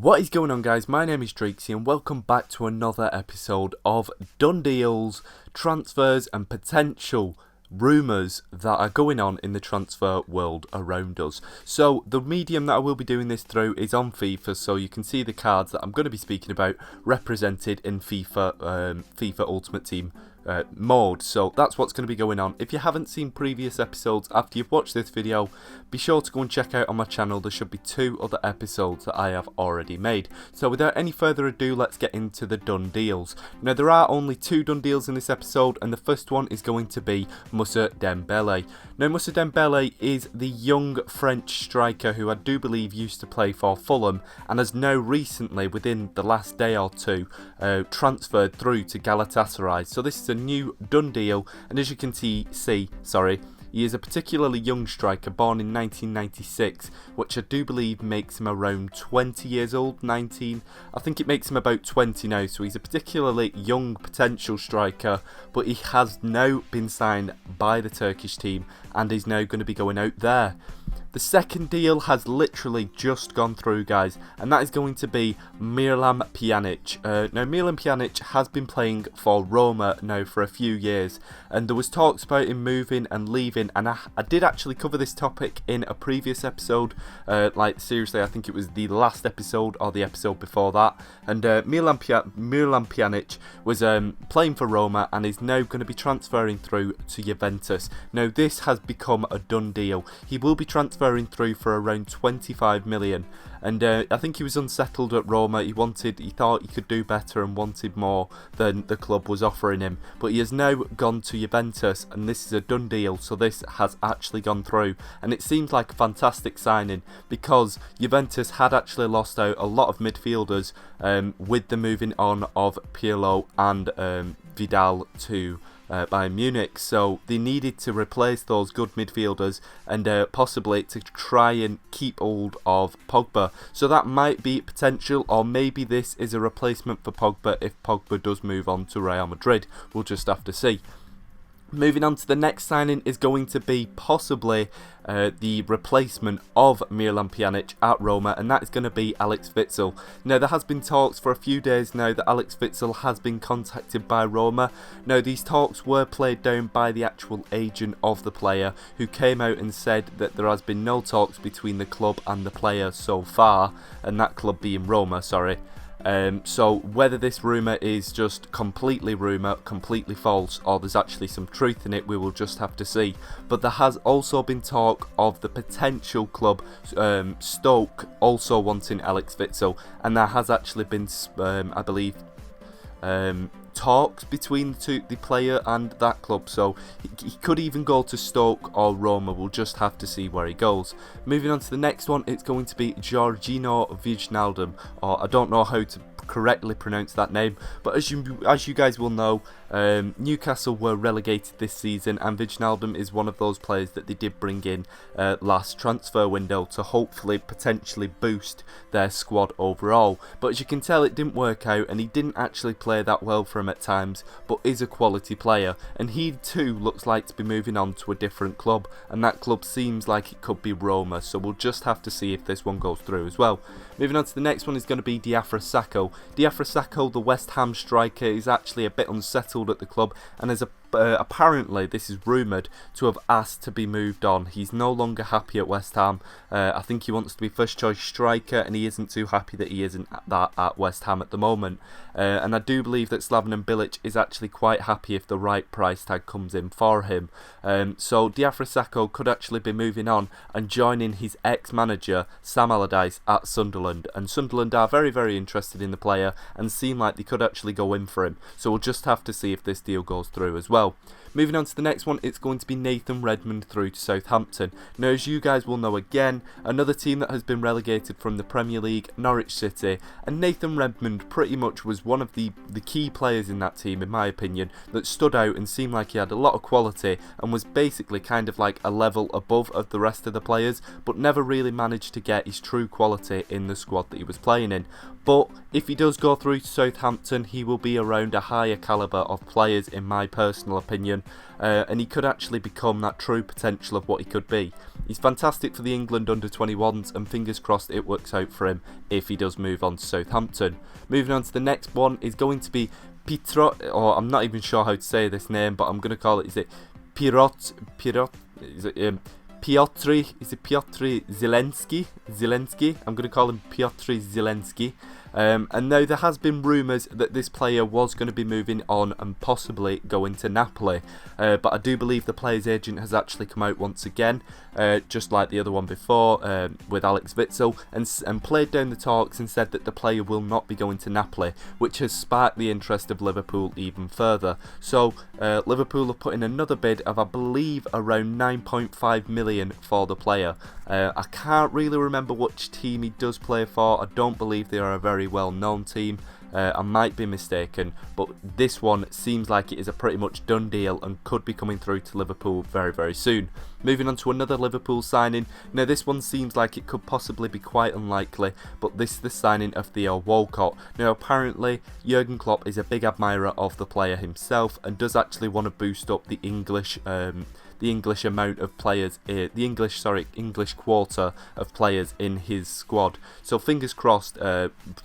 What is going on, guys? My name is Drakesy and welcome back to another episode of Done Deals, transfers and potential rumours that are going on in the transfer world around us. So the medium that I will be doing this through is on FIFA, so you can see the cards that I'm going to be speaking about represented in FIFA Ultimate Team mode. So that's what's going to be going on. If you haven't seen previous episodes after you've watched this video, be sure to go and check out on my channel. There should be 2 other episodes that I have already made. So without any further ado, let's get into the done deals. Now there are only 2 done deals in this episode, and the first one is going to be Moussa Dembele. Now Moussa Dembele is the young French striker who I do believe used to play for Fulham and has now recently, within the last day or 2, transferred through to Galatasaray. So this is a new done deal, and as you can see, he is a particularly young striker, born in 1996, which I do believe makes him around 20 years old, 19. I think it makes him about 20 now, so he's a particularly young potential striker, but he has now been signed by the Turkish team and is now going to be going out there. The second deal has literally just gone through, guys, and that is going to be Miralem Pjanic. Now, Miralem Pjanic has been playing for Roma now for a few years, and there was talks about him moving and leaving, and I did actually cover this topic in a previous episode. Seriously, I think it was the last episode or the episode before that, and Miralem Pjanic was playing for Roma and is now going to be transferring through to Juventus. Now, this has become a done deal. He will be transferring through for around 25 million, and I think he was unsettled at Roma. He thought he could do better and wanted more than the club was offering him, but he has now gone to Juventus, and this is a done deal. So this has actually gone through, and it seems like a fantastic signing because Juventus had actually lost out a lot of midfielders with the moving on of Pirlo and Vidal to Bayern Munich, so they needed to replace those good midfielders and possibly to try and keep hold of Pogba. So that might be potential, or maybe this is a replacement for Pogba if Pogba does move on to Real Madrid. We'll just have to see. Moving on to the next signing is going to be possibly the replacement of Miralem Pjanic at Roma, and that is going to be Alex Witsel. Now, there has been talks for a few days now that Alex Witsel has been contacted by Roma. Now, these talks were played down by the actual agent of the player, who came out and said that there has been no talks between the club and the player so far, and that club being Roma, sorry. So whether this rumour is just completely rumour, completely false, or there's actually some truth in it, we will just have to see. But there has also been talk of the potential club Stoke also wanting Alex Witsel, and there has actually been, I believe, talks between the player and that club, so he could even go to Stoke or Roma. We'll just have to see where he goes. Moving on to the next one, it's going to be Georginio Wijnaldum, or I don't know how to correctly pronounce that name, but as you guys will know, Newcastle were relegated this season, and Wijnaldum is one of those players that they did bring in last transfer window to hopefully potentially boost their squad overall. But as you can tell, it didn't work out, and he didn't actually play that well for him at times, but is a quality player, and he too looks like to be moving on to a different club, and that club seems like it could be Roma, so we'll just have to see if this one goes through as well. Moving on to the next one is going to be Diafra Sakho. Diafra Sakho, the West Ham striker, is actually a bit unsettled at the club, and is apparently, this is rumoured, to have asked to be moved on. He's no longer happy at West Ham. I think he wants to be first choice striker, and he isn't too happy that he isn't at West Ham at the moment. And I do believe that Slaven Bilic is actually quite happy if the right price tag comes in for him. So Diafra Sakho could actually be moving on and joining his ex-manager Sam Allardyce at Sunderland, and Sunderland are very, very interested in the player and seem like they could actually go in for him. So we'll just have to see if this deal goes through as well. Moving on to the next one, it's going to be Nathan Redmond through to Southampton. Now, as you guys will know, again, another team that has been relegated from the Premier League, Norwich City, and Nathan Redmond pretty much was one of the key players in that team, in my opinion, that stood out and seemed like he had a lot of quality and was basically kind of like a level above of the rest of the players, but never really managed to get his true quality in the squad that he was playing in. But if he does go through to Southampton, he will be around a higher calibre of players, in my personal opinion, Southampton, and he could actually become that true potential of what he could be. He's fantastic for the England under-21s, and fingers crossed it works out for him if he does move on to Southampton. Moving on to the next one is going to be or I'm not even sure how to say this name, but I'm going to call it, is it Piotr Zelensky? I'm going to call him Piotr Zelensky. And now there has been rumours that this player was going to be moving on and possibly going to Napoli, but I do believe the player's agent has actually come out once again, just like the other one before with Alex Witsel, and played down the talks and said that the player will not be going to Napoli, which has sparked the interest of Liverpool even further. So Liverpool have put in another bid of, I believe, around 9.5 million for the player. I can't really remember which team he does play for. I don't believe they are a very well-known team. I might be mistaken, but this one seems like it is a pretty much done deal and could be coming through to Liverpool very, very soon. Moving on to another Liverpool signing. Now this one seems like it could possibly be quite unlikely, but this is the signing of Theo Walcott. Now apparently Jurgen Klopp is a big admirer of the player himself and does actually want to boost up the English amount of players, the English quarter of players in his squad. So fingers crossed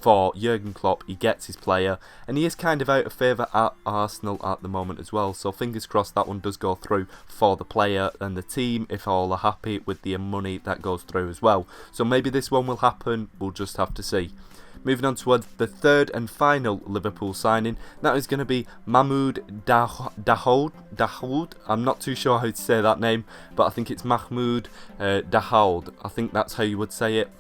for Jurgen Klopp, he gets his player, and he is kind of out of favour at Arsenal at the moment as well. So fingers crossed that one does go through for the player and the team, if all are happy with the money that goes through as well. So maybe this one will happen, we'll just have to see. Moving on towards the third and final Liverpool signing, that is going to be Mahmoud Dahoud. I'm not too sure how to say that name, but I think it's Mahmoud Dahoud. I think that's how you would say it.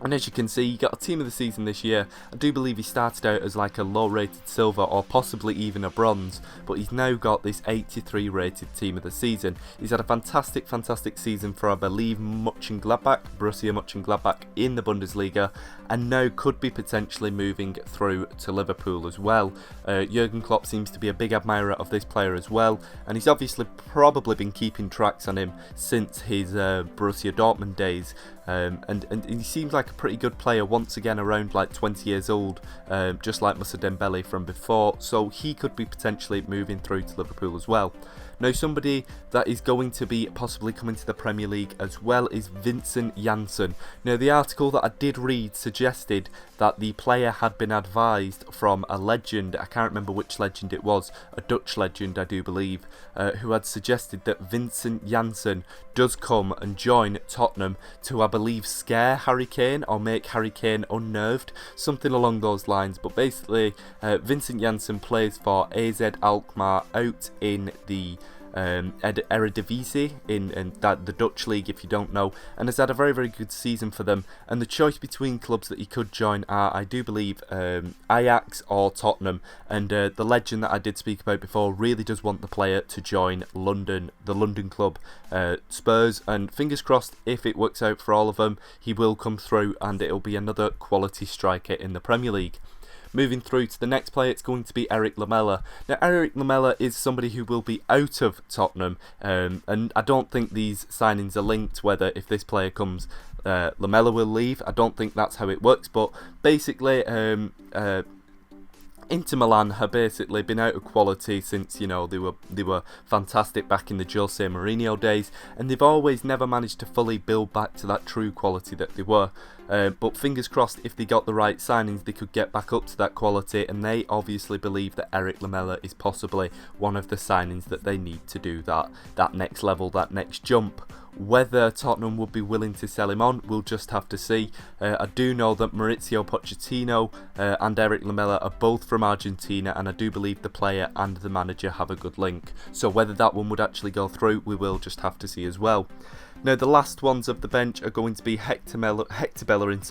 And as you can see, he got a team of the season this year. I do believe he started out as like a low rated silver or possibly even a bronze, but he's now got this 83 rated team of the season. He's had a fantastic season for, I believe, Borussia Mönchengladbach in the Bundesliga, and now could be potentially moving through to Liverpool as well. Jurgen Klopp seems to be a big admirer of this player as well, and he's obviously probably been keeping tracks on him since his Borussia Dortmund days. And he seems like a pretty good player once again, around like 20 years old, just like Moussa Dembele from before, so he could be potentially moving through to Liverpool as well. Now somebody that is going to be possibly coming to the Premier League as well is Vincent Janssen. Now the article that I did read suggested that the player had been advised from a legend, I can't remember which legend it was, a Dutch legend I do believe, who had suggested that Vincent Janssen does come and join Tottenham to, I believe, scare Harry Kane or make Harry Kane unnerved, something along those lines. But basically Vincent Janssen plays for AZ Alkmaar out in the Eredivisie in the Dutch league, if you don't know, and has had a very good season for them. And the choice between clubs that he could join are, I do believe, Ajax or Tottenham, and the legend that I did speak about before really does want the player to join the London club Spurs, and fingers crossed if it works out for all of them, he will come through and it'll be another quality striker in the Premier League. Moving through to the next player, it's going to be Eric Lamela. Now, Eric Lamela is somebody who will be out of Tottenham, and I don't think these signings are linked, whether if this player comes, Lamela will leave. I don't think that's how it works, but basically, Inter Milan have basically been out of quality since, you know, they were fantastic back in the Jose Mourinho days, and they've always never managed to fully build back to that true quality that they were. But fingers crossed, if they got the right signings, they could get back up to that quality, and they obviously believe that Eric Lamela is possibly one of the signings that they need to do that next level, that next jump. Whether Tottenham would be willing to sell him on, we'll just have to see. I do know that Maurizio Pochettino and Eric Lamela are both from Argentina, and I do believe the player and the manager have a good link. So whether that one would actually go through, we will just have to see as well. Now the last ones of the bench are going to be Hector Bellerin,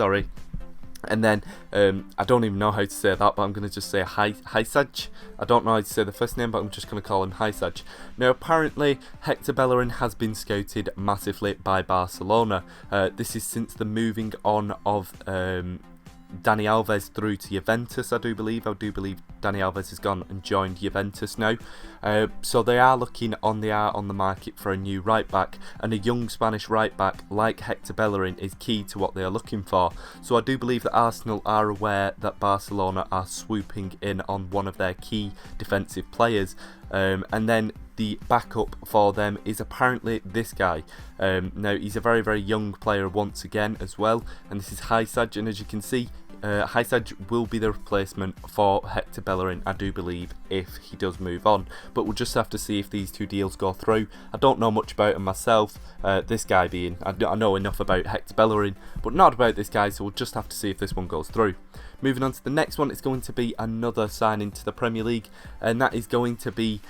and then I don't even know how to say that, but I'm going to just say Hysaj. I don't know how to say the first name, but I'm just going to call him Hysaj. Now apparently Hector Bellerin has been scouted massively by Barcelona. This is since the moving on of Dani Alves through to Juventus, I do believe. Dani Alves has gone and joined Juventus now. So they are looking on the market for a new right back, and a young Spanish right back like Hector Bellerin is key to what they are looking for. So I do believe that Arsenal are aware that Barcelona are swooping in on one of their key defensive players, and then the backup for them is apparently this guy. Now he's a very, very young player once again as well, and this is Hysaj, and as you can see, Hysaj will be the replacement for Hector Bellerin, I do believe, if he does move on. But we'll just have to see if these two deals go through. I don't know much about him myself, this guy being, I know enough about Hector Bellerin, but not about this guy, so we'll just have to see if this one goes through. Moving on to the next one, it's going to be another signing to the Premier League, and that is going to be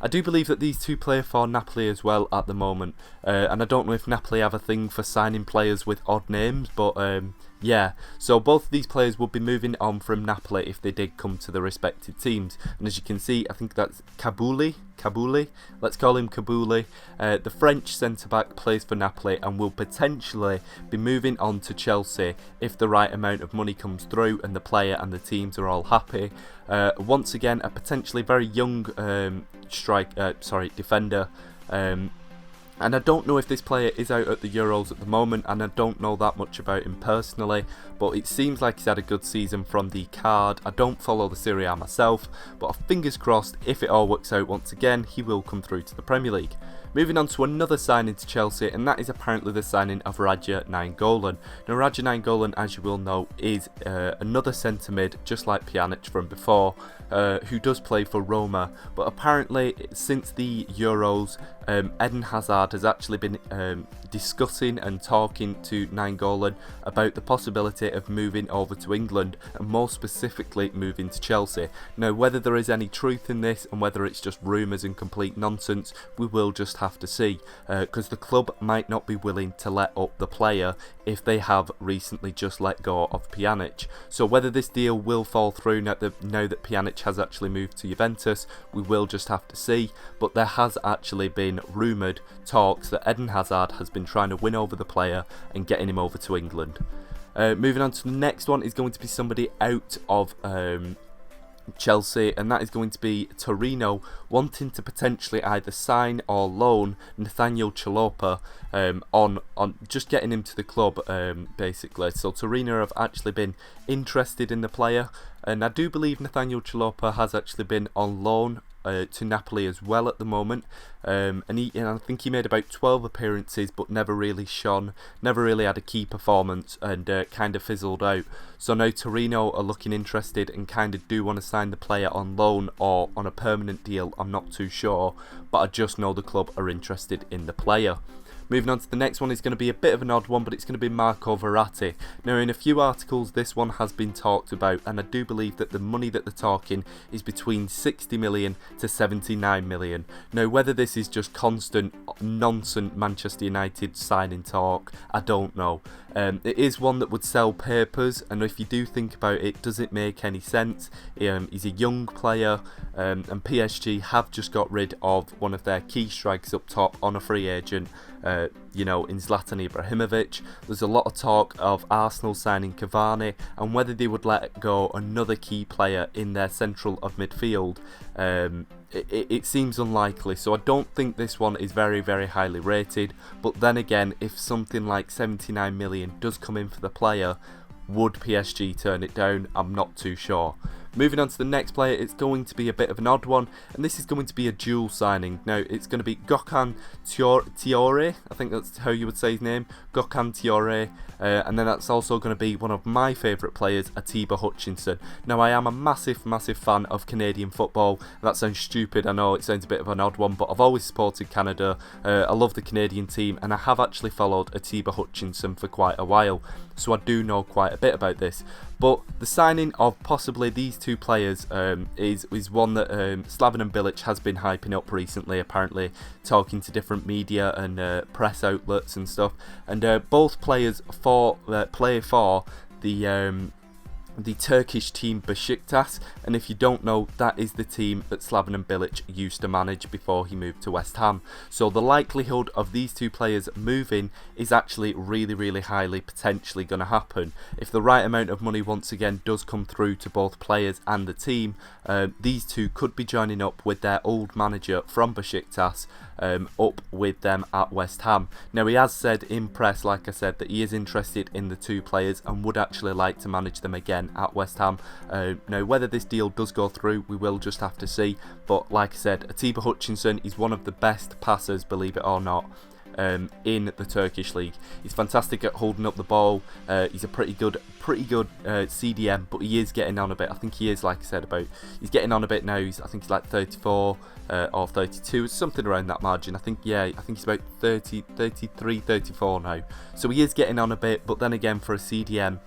I do believe that these two play for Napoli as well at the moment, and I don't know if Napoli have a thing for signing players with odd names, but yeah, so both of these players would be moving on from Napoli if they did come to the respective teams. And as you can see, I think that's Kabouli, let's call him Kabouli. The French centre-back plays for Napoli and will potentially be moving on to Chelsea if the right amount of money comes through and the player and the teams are all happy. Once again, a potentially very young defender. And I don't know if this player is out at the Euros at the moment, and I don't know that much about him personally, but it seems like he's had a good season from the card. I don't follow the Serie A myself, but fingers crossed, if it all works out once again, he will come through to the Premier League. Moving on to another signing to Chelsea, and that is apparently the signing of Radja Nainggolan. Now, Radja Nainggolan, as you will know, is another centre mid, just like Pjanic from before, who does play for Roma. But apparently, since the Euros, Eden Hazard has actually been discussing and talking to Nainggolan about the possibility of moving over to England, and more specifically moving to Chelsea. Now, whether there is any truth in this and whether it's just rumours and complete nonsense, we will just have to see, because the club might not be willing to let up the player if they have recently just let go of Pjanic. So whether this deal will fall through now that Pjanic has actually moved to Juventus, we will just have to see. But there has actually been rumoured talks that Eden Hazard has been trying to win over the player and getting him over to England. Moving on to the next one is going to be somebody out of Chelsea, and that is going to be Torino wanting to potentially either sign or loan Nathaniel Chalopa, on just getting him to the club, basically. So Torino have actually been interested in the player, and I do believe Nathaniel Chalopa has actually been on loan to Napoli as well at the moment, and I think he made about 12 appearances but never really shone, never really had a key performance, and kind of fizzled out. So now Torino are looking interested and kind of do want to sign the player on loan or on a permanent deal. I'm not too sure, but I just know the club are interested in the player. Moving on to the next one is going to be a bit of an odd one, but it's going to be Marco Verratti. Now, in a few articles, this one has been talked about, and I do believe that the money that they're talking is between 60 million to 79 million. Now, whether this is just constant nonsense Manchester United signing talk, I don't know. It is one that would sell papers, and if you do think about it, does it make any sense? He's a young player, and PSG have just got rid of one of their key strikers up top on a free agent, in Zlatan Ibrahimovic. There's a lot of talk of Arsenal signing Cavani, and whether they would let go another key player in their central of midfield. It seems unlikely, so I don't think this one is very, very highly rated. But then again, if something like 79 million does come in for the player, would PSG turn it down? I'm not too sure. Moving on to the next player, it's going to be a bit of an odd one, and this is going to be a dual signing. Now, it's going to be Gökhan Traore, I think that's how you would say his name, Gökhan Traore, and then that's also going to be one of my favourite players, Atiba Hutchinson. Now, I am a massive, massive fan of Canadian football. That sounds stupid, I know it sounds a bit of an odd one, but I've always supported Canada. I love the Canadian team, and I have actually followed Atiba Hutchinson for quite a while, so I do know quite a bit about this. But the signing of possibly these two players is one that Slaven Bilic has been hyping up recently, apparently talking to different media and press outlets and stuff. And both players play for the Turkish team Besiktas, and if you don't know, that is the team that Slaven Bilic used to manage before he moved to West Ham. So the likelihood of these two players moving is actually really, really highly potentially going to happen. If the right amount of money once again does come through to both players and the team, these two could be joining up with their old manager from Besiktas, up with them at West Ham. Now, he has said in press, like I said, that he is interested in the two players and would actually like to manage them again at West Ham. Now, whether this deal does go through, we will just have to see. But like I said, Atiba Hutchinson is one of the best passers, believe it or not, in the Turkish league. He's fantastic at holding up the ball. He's a pretty good CDM, but he is getting on a bit. I think he is, like I said, he's getting on a bit now. I think he's like 34 or 32, something around that margin. I think he's about 33, 34 now. So he is getting on a bit, but then again, for a CDM,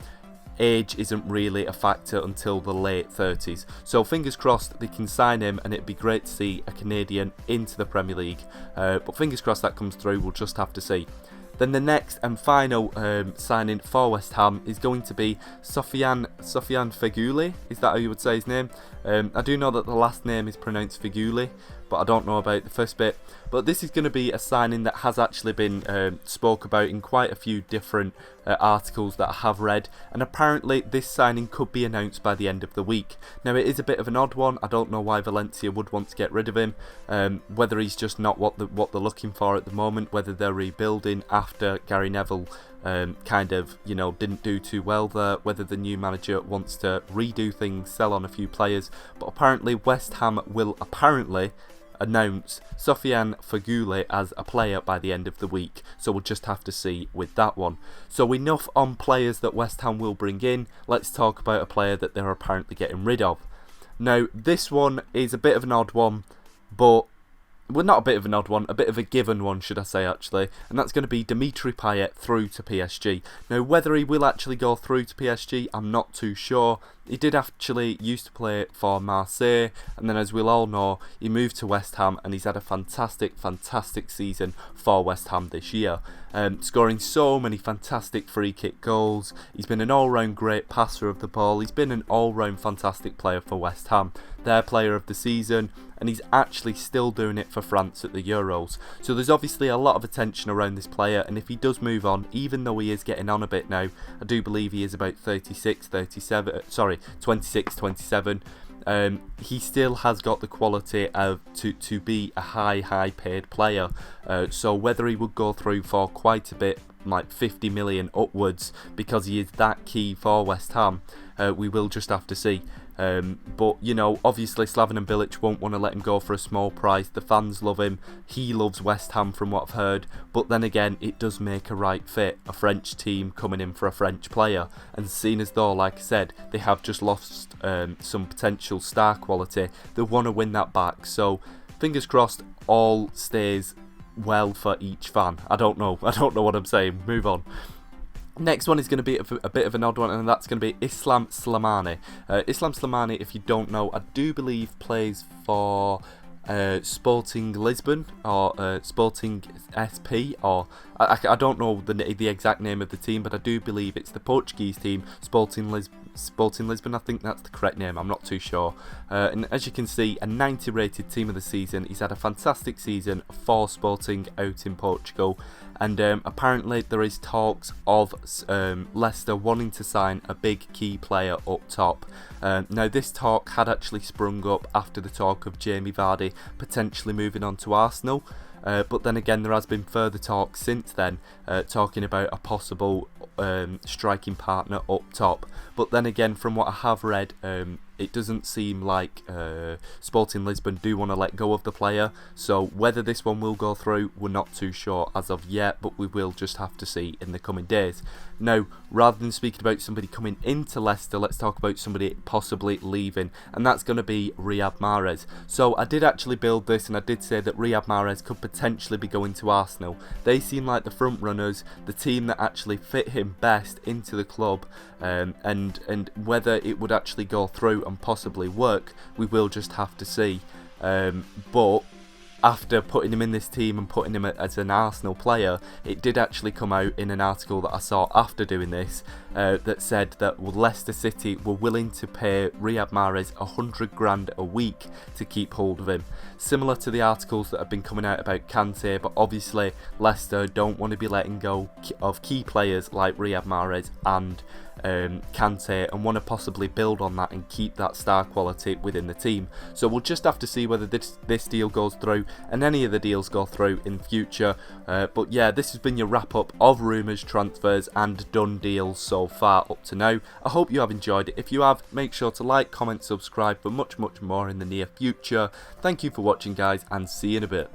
age isn't really a factor until the late 30s. So fingers crossed they can sign him, and it'd be great to see a Canadian into the Premier League. But fingers crossed that comes through, we'll just have to see. Then the next and final signing for West Ham is going to be Sofiane Feghouli. Is that how you would say his name? I do know that the last name is pronounced Feghouli, but I don't know about the first bit. But this is going to be a signing that has actually been spoke about in quite a few different articles that I have read, and apparently this signing could be announced by the end of the week. Now, it is a bit of an odd one. I don't know why Valencia would want to get rid of him, whether he's just not what they're looking for at the moment, whether they're rebuilding after Gary Neville didn't do too well there, whether the new manager wants to redo things, sell on a few players. But apparently West Ham will announce Sofiane Feghouli as a player by the end of the week, so we'll just have to see with that one. So enough on players that West Ham will bring in. Let's talk about a player that they're apparently getting rid of. Now, this one is a bit of an odd one, but not a bit of an odd one, a bit of a given one, should I say, actually, and that's going to be Dimitri Payet through to PSG. Now, whether he will actually go through to PSG, I'm not too sure. He did actually used to play for Marseille, and then, as we'll all know, he moved to West Ham, and he's had a fantastic season for West Ham this year, scoring so many fantastic free kick goals. He's been an all-round great passer of the ball. He's been an all-round fantastic player for West Ham, their player of the season, and he's actually still doing it for France at the Euros. So there's obviously a lot of attention around this player, and if he does move on, even though he is getting on a bit now, I do believe he is about 26, 27, he still has got the quality to be a high paid player. So whether he would go through for quite a bit, like 50 million upwards, because he is that key for West Ham, we will just have to see. But, obviously Slaven Bilic won't want to let him go for a small price. The fans love him. He loves West Ham from what I've heard. But then again, it does make a right fit. A French team coming in for a French player. And seeing as though, like I said, they have just lost some potential star quality, they want to win that back. So, fingers crossed, all stays well for each fan. I don't know what I'm saying. Move on. Next one is going to be a bit of an odd one, and that's going to be Islam Slimani. Islam Slimani, if you don't know, I do believe plays for Sporting Lisbon or Sporting SP, or I don't know the exact name of the team, but I do believe it's the Portuguese team, Sporting Lisbon. I think that's the correct name. I'm not too sure. And as you can see, a 90 rated team of the season. He's had a fantastic season for Sporting out in Portugal. And apparently there is talks of Leicester wanting to sign a big key player up top. Now, this talk had actually sprung up after the talk of Jamie Vardy potentially moving on to Arsenal. But then again, there has been further talk since then, talking about a possible striking partner up top. But then again, from what I have read, it doesn't seem like Sporting Lisbon do want to let go of the player. So whether this one will go through, we're not too sure as of yet, but we will just have to see in the coming days. Now, rather than speaking about somebody coming into Leicester, let's talk about somebody possibly leaving, and that's going to be Riyad Mahrez. So I did actually build this, and I did say that Riyad Mahrez could potentially be going to Arsenal. They seem like the front runners, the team that actually fit him best into the club, and whether it would actually go through and possibly work, we will just have to see. But after putting him in this team and putting him as an Arsenal player, it did actually come out in an article that I saw after doing this that said that Leicester City were willing to pay Riyad Mahrez 100 grand a week to keep hold of him. Similar to the articles that have been coming out about Kante, but obviously Leicester don't want to be letting go of key players like Riyad Mahrez and Kante, and want to possibly build on that and keep that star quality within the team. So we'll just have to see whether this deal goes through. and any of the deals go through in future. But yeah, this has been your wrap up of rumours, transfers and done deals so far up to now. I hope you have enjoyed it. If you have, make sure to like, comment, subscribe for much more in the near future. Thank you for watching guys, and see you in a bit.